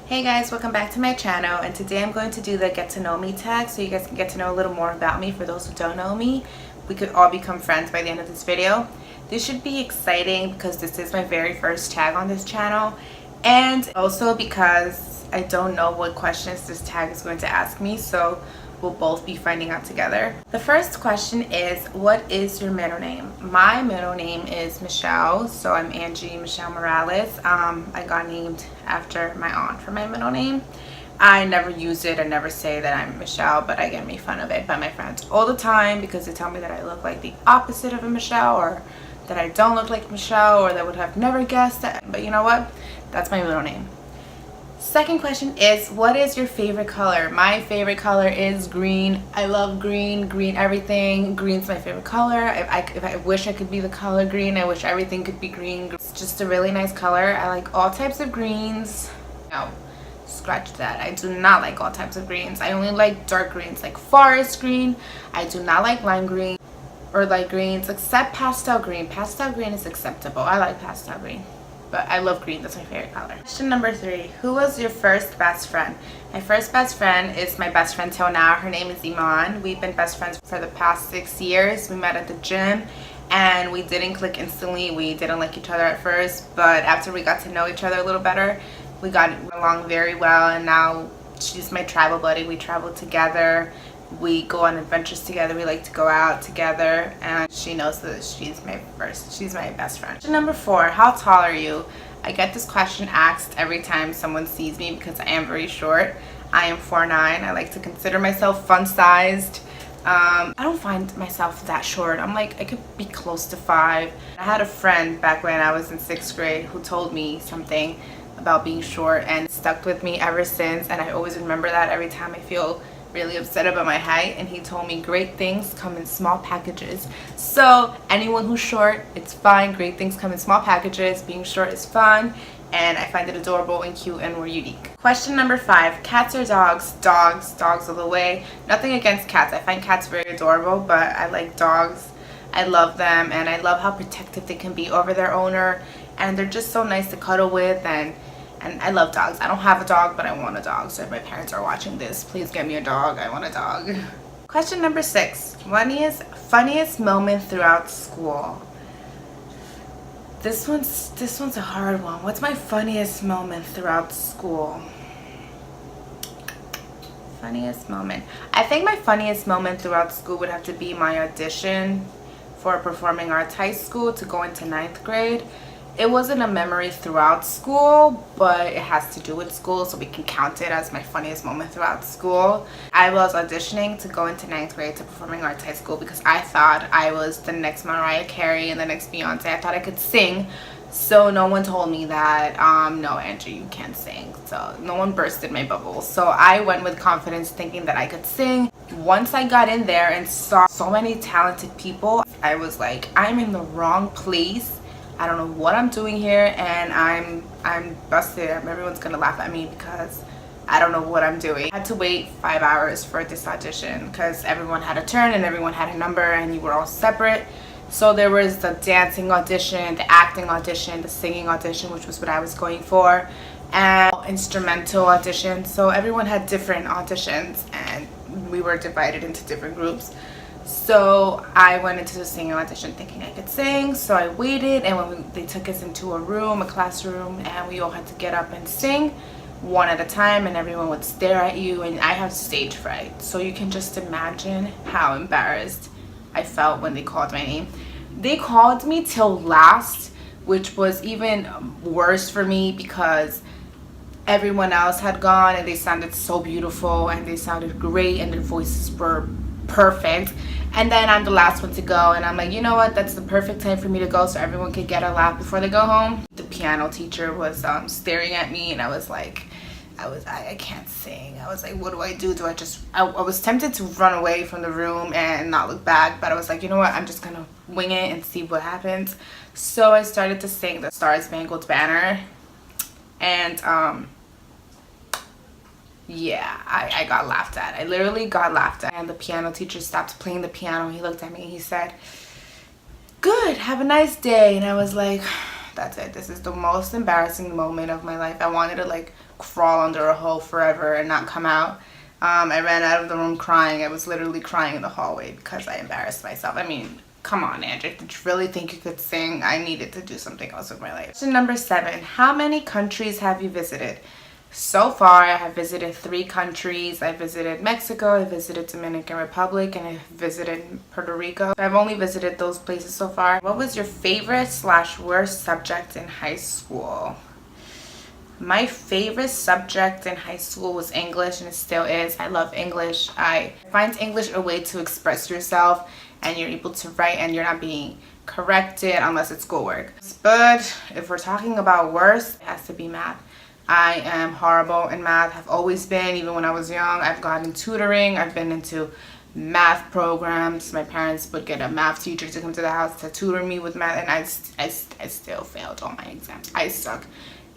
Hey guys, welcome back to my channel, and today I'm going to do the get to know me tag so you guys can get to know a little more about me. For those who don't know me, we could all become friends by the end of this video. This should be exciting because this is my very first tag on this channel, and also because I don't know what questions this tag is going to ask me, so we'll both be finding out together. The first question is, what is your middle name? My middle name is Michelle, so I'm Angie Michelle Morales. I got named after my aunt for my middle name. I never use it. I never say that I'm Michelle, but I get made fun of it by my friends all the time because they tell me that I look like the opposite of a Michelle, or that I don't look like Michelle, or they would have never guessed that. But you know what? That's my middle name. Second question is, what is your favorite color? My favorite color is green. I love green everything. Green's my favorite color. If I wish I could be the color green, I wish everything could be green. It's just a really nice color. I like all types of greens. No, scratch that. I do not like all types of greens. I only like dark greens, like forest green. I do not like lime green or light greens, except pastel green. Pastel green is acceptable. I like pastel green. But I love green. That's my favorite color. Question number 3. Who was your first best friend? My first best friend is my best friend till now. Her name is Iman. We've been best friends for the past 6 years. We met at the gym and we didn't click instantly. We didn't like each other at first, but after we got to know each other a little better, we got along very well, and now she's my travel buddy. We travel together. We go on adventures together. We like to go out together, and she knows that she's my best friend. Question number 4, how tall are you? I get this question asked every time someone sees me because I am very short. I am 4'9". I like to consider myself fun-sized. I don't find myself that short. I'm like, I could be close to 5. I had a friend back when I was in 6th grade who told me something about being short, and it stuck with me ever since, and I always remember that every time I feel really upset about my height. And he told me great things come in small packages. So anyone who's short, it's fine. Great things come in small packages. Being short is fun, and I find it adorable and cute, and we're unique. Question number 5, cats or dogs? Dogs all the way. Nothing against cats. I find cats very adorable, but I like dogs. I love them, and I love how protective they can be over their owner, and they're just so nice to cuddle with, and I love dogs. I don't have a dog, but I want a dog. So if my parents are watching this, please get me a dog. I want a dog. Question number 6. Funniest moment throughout school? This one's a hard one. What's my funniest moment throughout school? Funniest moment. I think my funniest moment throughout school would have to be my audition for Performing Arts High School to go into 9th grade. It wasn't a memory throughout school, but it has to do with school, so we can count it as my funniest moment throughout school. I was auditioning to go into 9th grade to Performing Arts High School because I thought I was the next Mariah Carey and the next Beyonce. I thought I could sing, so no one told me that, no, Angie, you can't sing. So no one bursted my bubble. So I went with confidence thinking that I could sing. Once I got in there and saw so many talented people, I was like, I'm in the wrong place. I don't know what I'm doing here, and I'm busted. Everyone's gonna laugh at me because I don't know what I'm doing. I had to wait 5 hours for this audition because everyone had a turn and everyone had a number, and you were all separate. So there was the dancing audition, the acting audition, the singing audition, which was what I was going for, and instrumental audition. So everyone had different auditions, and we were divided into different groups. So I went into the singing audition thinking I could sing, so I waited, and when they took us into a classroom, and we all had to get up and sing one at a time, and everyone would stare at you, and I have stage fright, so you can just imagine how embarrassed I felt when they called my name. They called me till last, which was even worse for me because everyone else had gone, and they sounded so beautiful, and they sounded great, and their voices were perfect. And then I'm the last one to go, and I'm like, you know what, that's the perfect time for me to go so everyone could get a laugh before they go home. The piano teacher was staring at me, and I was like, I can't sing. I was like, what do I do? I was tempted to run away from the room and not look back, but I was like, you know what, I'm just gonna wing it and see what happens. So I started to sing the Star Spangled Banner, and yeah, I got laughed at. I literally got laughed at. And the piano teacher stopped playing the piano. He looked at me and he said, good, have a nice day. And I was like, that's it. This is the most embarrassing moment of my life. I wanted to like crawl under a hole forever and not come out. I ran out of the room crying. I was literally crying in the hallway because I embarrassed myself. I mean, come on, Andrew. Did you really think you could sing? I needed to do something else with my life. Question number 7. How many countries have you visited? So far, I have visited 3 countries. I visited Mexico, I visited Dominican Republic, and I visited Puerto Rico. I've only visited those places so far. What was your favorite/worst subject in high school? My favorite subject in high school was English, and it still is. I love English. I find English a way to express yourself, and you're able to write and you're not being corrected unless it's schoolwork. But if we're talking about worst, it has to be math. I am horrible in math. I've always been, even when I was young. I've gotten tutoring. I've been into math programs. My parents would get a math teacher to come to the house to tutor me with math, and I still failed all my exams. I suck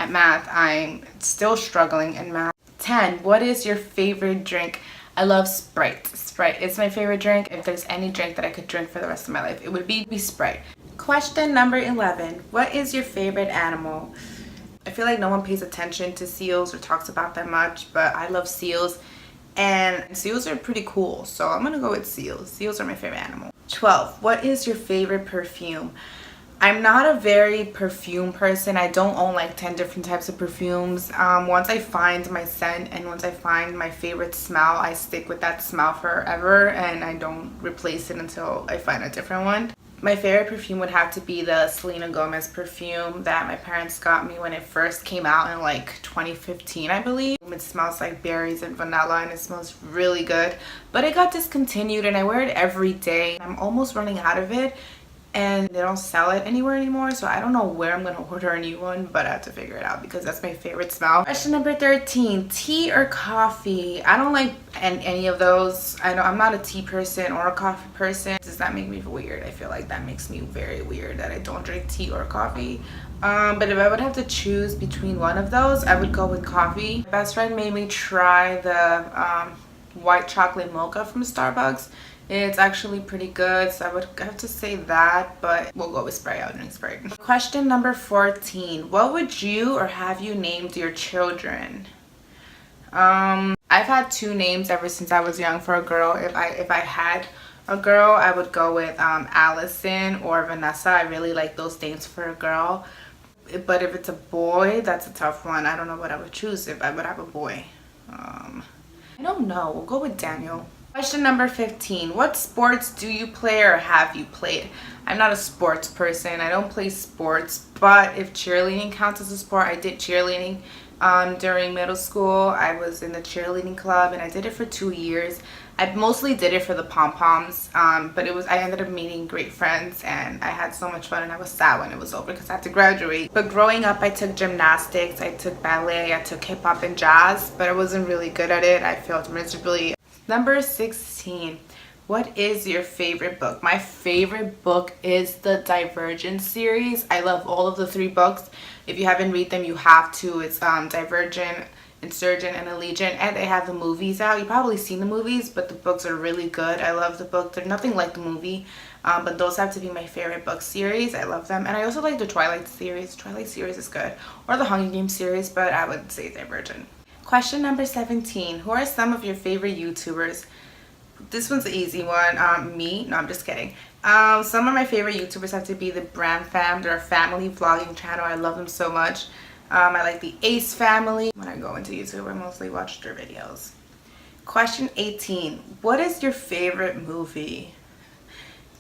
at math. I'm still struggling in math. 10. What is your favorite drink? I love Sprite. Sprite is my favorite drink. If there's any drink that I could drink for the rest of my life, it would be Sprite. Question number 11. What is your favorite animal? I feel like no one pays attention to seals or talks about them much, but I love seals, and seals are pretty cool, so I'm gonna go with seals. Seals are my favorite animal. 12. What is your favorite perfume? I'm not a very perfume person. I don't own like 10 different types of perfumes. Once I find my scent and once I find my favorite smell, I stick with that smell forever and I don't replace it until I find a different one. My favorite perfume would have to be the Selena Gomez perfume that my parents got me when it first came out in like 2015, I believe. It smells like berries and vanilla and it smells really good. But it got discontinued and I wear it every day. I'm almost running out of it and they don't sell it anywhere anymore, so I don't know where I'm gonna order a new one, but I have to figure it out because that's my favorite smell. Question number 13. Tea or coffee? I don't like any of those. I'm not a tea person or a coffee person. Does that make me weird? I feel like that makes me very weird that I don't drink tea or coffee. But if I would have to choose between one of those, I would go with coffee. My best friend made me try the white chocolate mocha from Starbucks. It's actually pretty good, so I would have to say that, but we'll go with Sprite. I'll drink Sprite. Question number 14. What would you or have you named your children? I've had 2 names ever since I was young for a girl. If I had a girl, I would go with Allison or Vanessa. I really like those names for a girl. But if it's a boy, that's a tough one. I don't know what I would choose if I would have a boy. I don't know. We'll go with Daniel. Question number 15. What sports do you play or have you played? I'm not a sports person. I don't play sports, but if cheerleading counts as a sport, I did cheerleading during middle school. I was in the cheerleading club and I did it for 2 years. I mostly did it for the pom-poms, but I ended up meeting great friends and I had so much fun and I was sad when it was over because I had to graduate. But growing up, I took gymnastics, I took ballet, I took hip-hop and jazz, but I wasn't really good at it. I failed miserably. Number 16. What is your favorite book? My favorite book is the Divergent series. I love all of the 3 books. If you haven't read them, you have to. It's Divergent, Insurgent, and Allegiant, and they have the movies out. You've probably seen the movies, but the books are really good. I love the book. They're nothing like the movie, but those have to be my favorite book series. I love them, and I also like the Twilight series. Twilight series is good, or the Hunger Games series, but I would say Divergent. Question number 17. Who are some of your favorite YouTubers? This one's an easy one. Me? No, I'm just kidding. Some of my favorite YouTubers have to be the Brand Fam. They're a family vlogging channel. I love them so much. I like the Ace family. When I go into YouTube, I mostly watch their videos. Question 18. What is your favorite movie?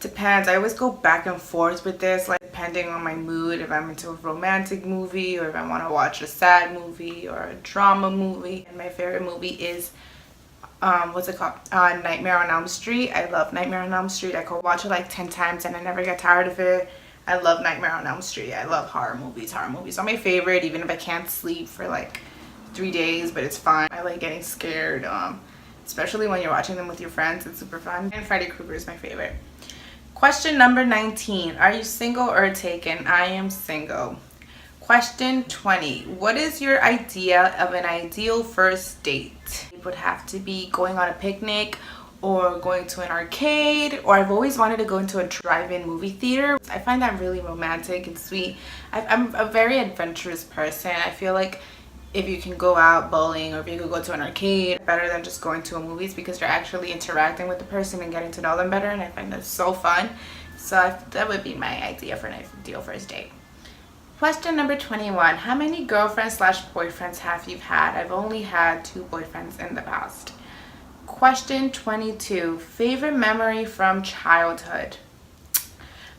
Depends. I always go back and forth with this, like depending on my mood, if I'm into a romantic movie or if I want to watch a sad movie or a drama movie. And my favorite movie is what's it called? Nightmare on Elm Street. I love Nightmare on Elm Street. I could watch it like 10 times and I never get tired of it. I love Nightmare on Elm Street. I love horror movies. Horror movies are my favorite, even if I can't sleep for like 3 days, but it's fine. I like getting scared, especially when you're watching them with your friends. It's super fun. And Freddy Krueger is my favorite. Question number 19. Are you single or taken? I am single. Question 20. What is your idea of an ideal first date? It would have to be going on a picnic or going to an arcade, or I've always wanted to go into a drive-in movie theater. I find that really romantic and sweet. I'm a very adventurous person. I feel like if you can go out bowling or if you could go to an arcade, better than just going to a movies, because you're actually interacting with the person and getting to know them better, and I find that so fun. So that would be my idea for an ideal first date. Question number 21. How many girlfriends slash boyfriends have you had? I've only had 2 boyfriends in the past. Question 22. Favorite memory from childhood?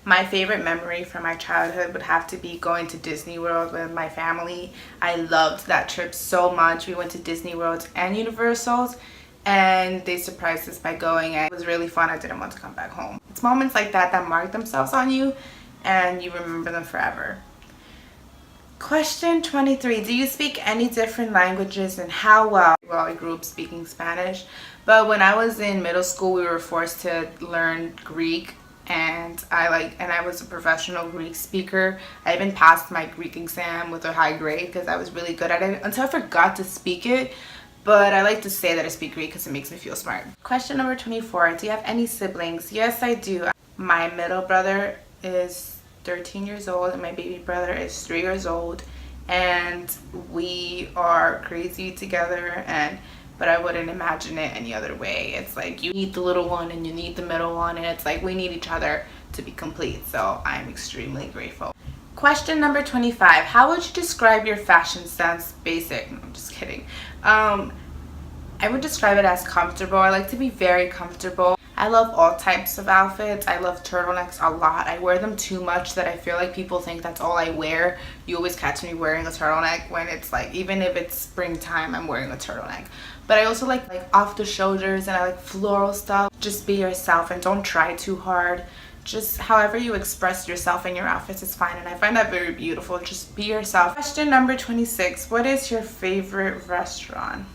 My favorite memory from my childhood would have to be going to Disney World with my family. I loved that trip so much. We went to Disney World and Universal's, and they surprised us by going, and it was really fun. I didn't want to come back home. It's moments like that that mark themselves on you and you remember them forever. Question 23. Do you speak any different languages, and how well? Well, I grew up speaking Spanish, but when I was in middle school, we were forced to learn Greek, and I was a professional Greek speaker. I even passed my Greek exam with a high grade because I was really good at it until I forgot to speak it. But I like to say that I speak Greek because it makes me feel smart. Question number 24. Do you have any siblings? Yes, I do. My middle brother is 13 years old and my baby brother is 3 years old, and we are crazy together, but I wouldn't imagine it any other way. It's like you need the little one and you need the middle one, and it's like we need each other to be complete. So I'm extremely grateful. Question number 25. How would you describe your fashion sense? Basic. No, I'm just kidding. I would describe it as comfortable. I like to be very comfortable. I love all types of outfits. I love turtlenecks a lot. I wear them too much that I feel like people think that's all I wear. You always catch me wearing a turtleneck when it's like, even if it's springtime, I'm wearing a turtleneck. But I also like off the shoulders, and I like floral stuff. Just be yourself and don't try too hard. Just however you express yourself in your outfits is fine, and I find that very beautiful. Just be yourself. Question number 26. What is your favorite restaurant?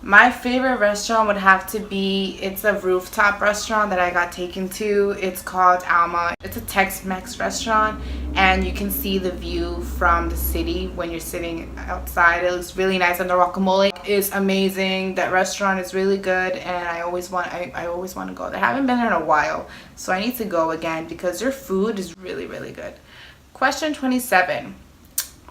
My favorite restaurant would have to be, it's a rooftop restaurant that I got taken to. It's called Alma. It's a Tex-Mex restaurant, and you can see the view from the city when you're sitting outside. It looks really nice, and the guacamole is amazing. That restaurant is really good, and I always want to go there. I haven't been there in a while, so I need to go again because their food is really, really good. Question 27.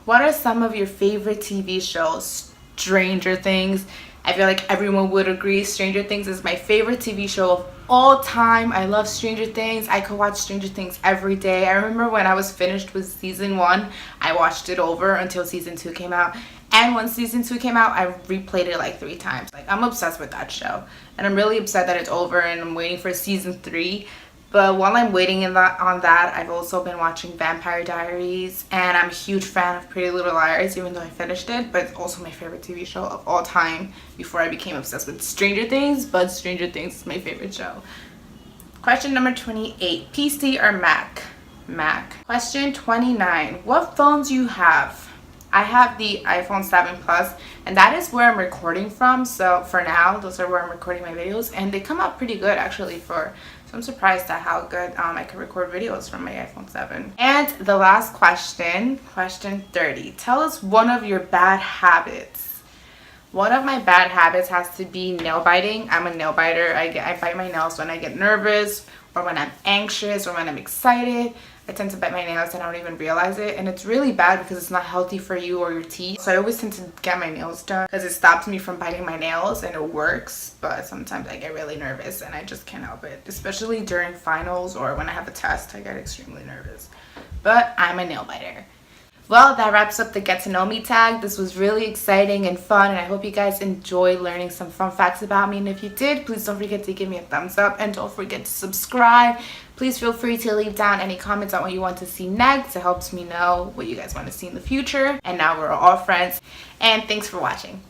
What are some of your favorite TV shows? Stranger Things. I feel like everyone would agree Stranger Things is my favorite TV show of all time. I love Stranger Things. I could watch Stranger Things every day. I remember when I was finished with season 1, I watched it over until season 2 came out. And when season 2 came out, I replayed it like 3 times. Like, I'm obsessed with that show. And I'm really upset that it's over and I'm waiting for season 3. But while I'm waiting on that, I've also been watching Vampire Diaries, and I'm a huge fan of Pretty Little Liars, even though I finished it. But it's also my favorite TV show of all time before I became obsessed with Stranger Things, but Stranger Things is my favorite show. Question number 28. PC or Mac? Mac. Question 29. What phones do you have? I have the iPhone 7 Plus, and that is where I'm recording from. So for now, those are where I'm recording my videos, and they come out pretty good actually so I'm surprised at how good I can record videos from my iPhone 7. And the last question, question 30. Tell us one of your bad habits. One of my bad habits has to be nail biting. I'm a nail biter. I bite my nails when I get nervous, or when I'm anxious, or when I'm excited. I tend to bite my nails and I don't even realize it, and it's really bad because it's not healthy for you or your teeth. So I always tend to get my nails done because it stops me from biting my nails, and it works. But sometimes I get really nervous and I just can't help it, especially during finals or when I have a test. I get extremely nervous, but I'm a nail biter. Well, that wraps up the Get to Know Me tag. This was really exciting and fun, and I hope you guys enjoyed learning some fun facts about me. And if you did, please don't forget to give me a thumbs up, and don't forget to subscribe. Please feel free to leave down any comments on what you want to see next. It helps me know what you guys want to see in the future. And now we're all friends, and thanks for watching.